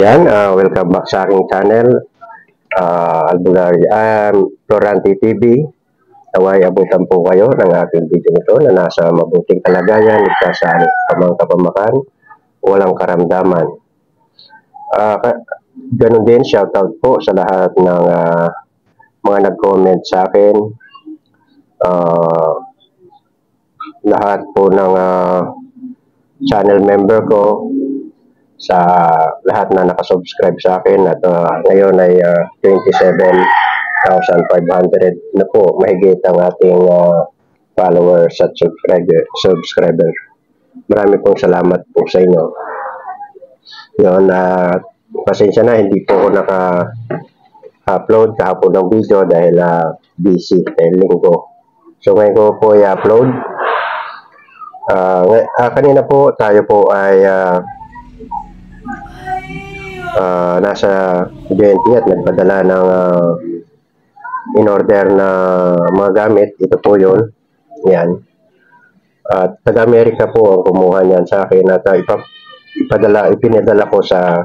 Ayan, welcome back sa aking channel, Albulari, Florante TV. Naway abutan po kayo ng ating video nito na nasa mabuting kalagayan, ligtas sa kapamakan, walang karamdaman. Ganun din, shoutout po sa lahat ng mga nag-comment sa akin, lahat po ng channel member ko, sa lahat na nakasubscribe sa akin at ngayon ay 27,500 na po mahigit ang ating followers at subscriber. Marami pong salamat po sa inyo. Yun, pasensya na, hindi po ako naka-upload kahapon ng video dahil busy dahil linggo. So ngayon ko po i-upload. Kanina po tayo po ay nasa JNT at nagpadala ng in-order na mga gamit. Ito po yun. Yan. At taga-Amerika po ang kumuha niyan sa akin at ipinadala ko sa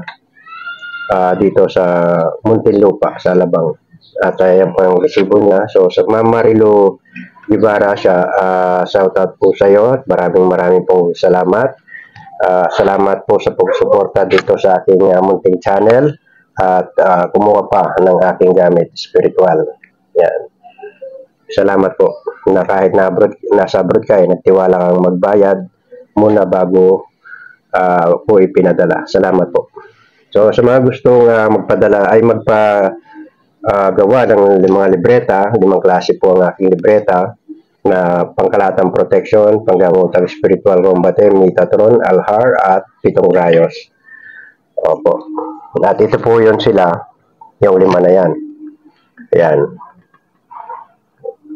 dito sa Muntinlupa, sa Alabang. At ayan po ang resibo niya. So sa Ma'am Marilu Guevara siya, shout out po sa iyo at maraming pong salamat. Salamat po sa pagsuporta dito sa aking munting channel at kumuha pa ng aking gamit spiritual. Yan. Salamat po na kahit nasa abroad ka, nagtiwala kang magbayad muna bago po ipinadala. Salamat po. So sa mga gustong magpadala ay gawa ng mga libreta, 5 klase po ang aking libreta na pangkalatang protection, panggamotang spiritual combate, Metatron, Alhar, at 7 rayos. Opo. At ito po yun sila, yung 5 na yan. Ayan.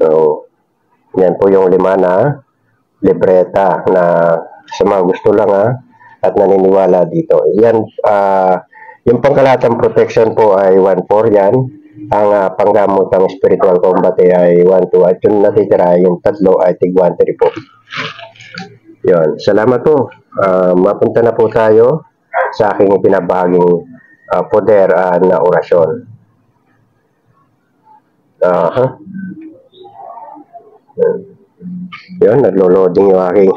So, yan po yung 5 na libreta na sa mga gusto lang at naniniwala dito. Yan, yung pangkalatang protection po ay 1-4 yan. Ang panggamotang spiritual combate ay 1-2 at yung natitira yung 3 ay tig-1-3 po. Yun. Salamat po. Mapunta na po tayo sa aking ipinabahaging poder na orasyon. Yun, naglo-loading yung aking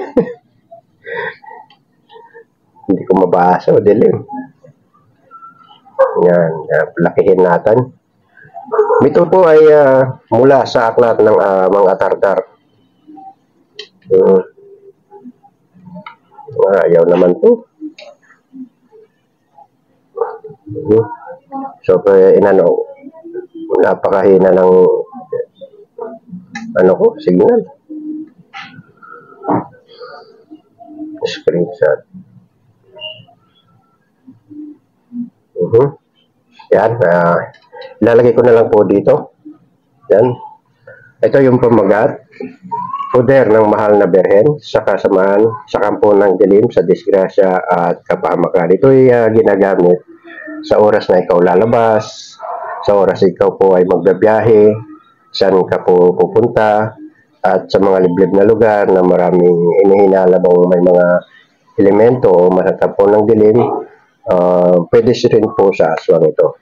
hindi ko mabasa o dilim. Yan, palakihin natin. Ito po ay mula sa aklat ng mga Tardar. Ayaw naman po. So, napakahina ng signal. Screenshot. Yan, ilalagay ko na lang po dito. Yan. Ito yung pamagat. Poder ng mahal na Berhen sa kasamaan sa kampo ng dilim, sa disgrasya at kapahamakan. Ito ay ginagamit sa oras na ikaw lalabas, sa oras ikaw po ay magbabiyahe, saan ka po pupunta, at sa mga liblib na lugar na maraming inihinala mong may mga elemento o matatapon ng dilim. Pwede rin po sa aswang ito.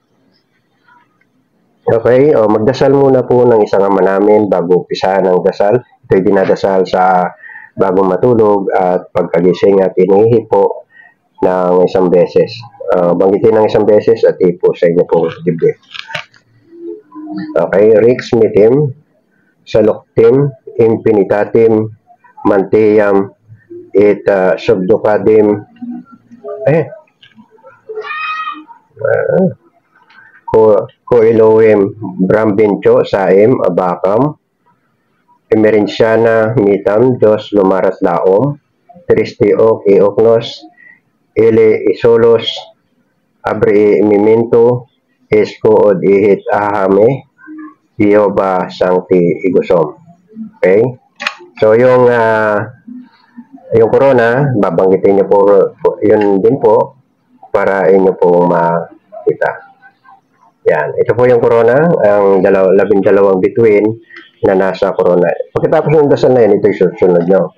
Okay, magdasal muna po ng isang ama namin bago umpisahan ang dasal. Ito'y dinadasal sa bago matulog at pagkagising at inihi po ng 1 beses. Banggitin ng 1 beses at ipo sa inyo pong dibdib. Okay, Rix Mitim, Saloktim, Infinitatim, Mantiam, et Subducadim, Ko Elohim, Brambincho, Saim, Abakam, Emerensyana, Mitam, Diyos Lumaras Laom, Tristio, Eoknos, Ele Isolos, Abre Mimento, Esko Od Ihit Ahame, Jehovah Sancti Igusom. Okay? So yung corona, babanggitin niyo po, yun din po para inyo pong makita. Yan. Ito po yung corona, ang 12 bituin na nasa corona. Pagkatapos ng dasal na yan, ito yung susunod nyo.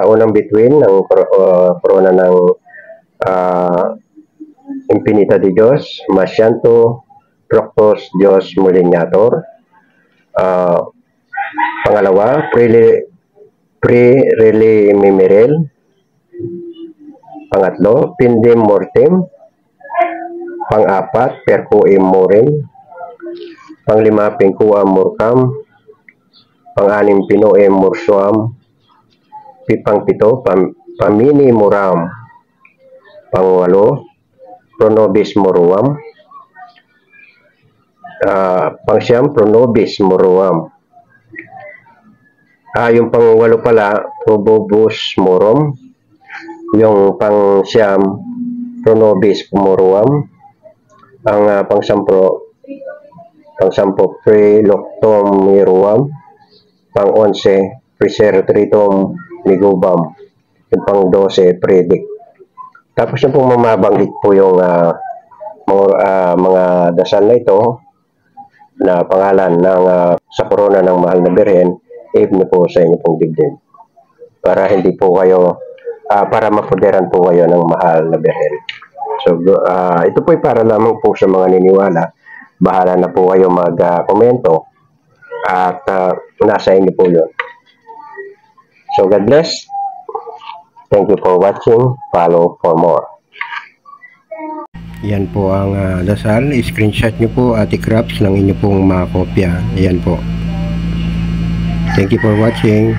Unang bituin ng corona ng Infinita de Dios, Masyanto, Proctos Dios Molinator. Pangalawa, Preliminaril. Pangatlo, Pindem Mortem. Pang-apat, Perquem Morem. Panglima, Pingkua Murkam. Pang-anim, Pinoem Mursuam. Pang-pito, Pamini Muram. Pang-walo, Pronobis Muruam. Pang-siyam, Pronobis Muruam. Yung pang-walo pala, Probobus Murum. Yung pang-siyam, Pronobis Muruam. Ang pang-sampo, Preloctum Miruam. Pang-11, Presertritum Migubam. Yung pang-12, Predict. Tapos yung pong mamabanggit po yung mga dasal na ito na pangalan ng sa korona ng mahal na Birhen, i-ibig po sa inyo pong dibdib. Para hindi po kayo, para mapuderan po kayo ng mahal na Birhen. So, ito po ay para lamang po sa mga niniwala. Bahala na po kayo mag-komento at nasa inyo po yun. So, God bless. Thank you for watching. Follow for more. Yan po ang dasal. Screenshot nyo po at i-crops ng inyo pong mga kopya. Yan po. Thank you for watching.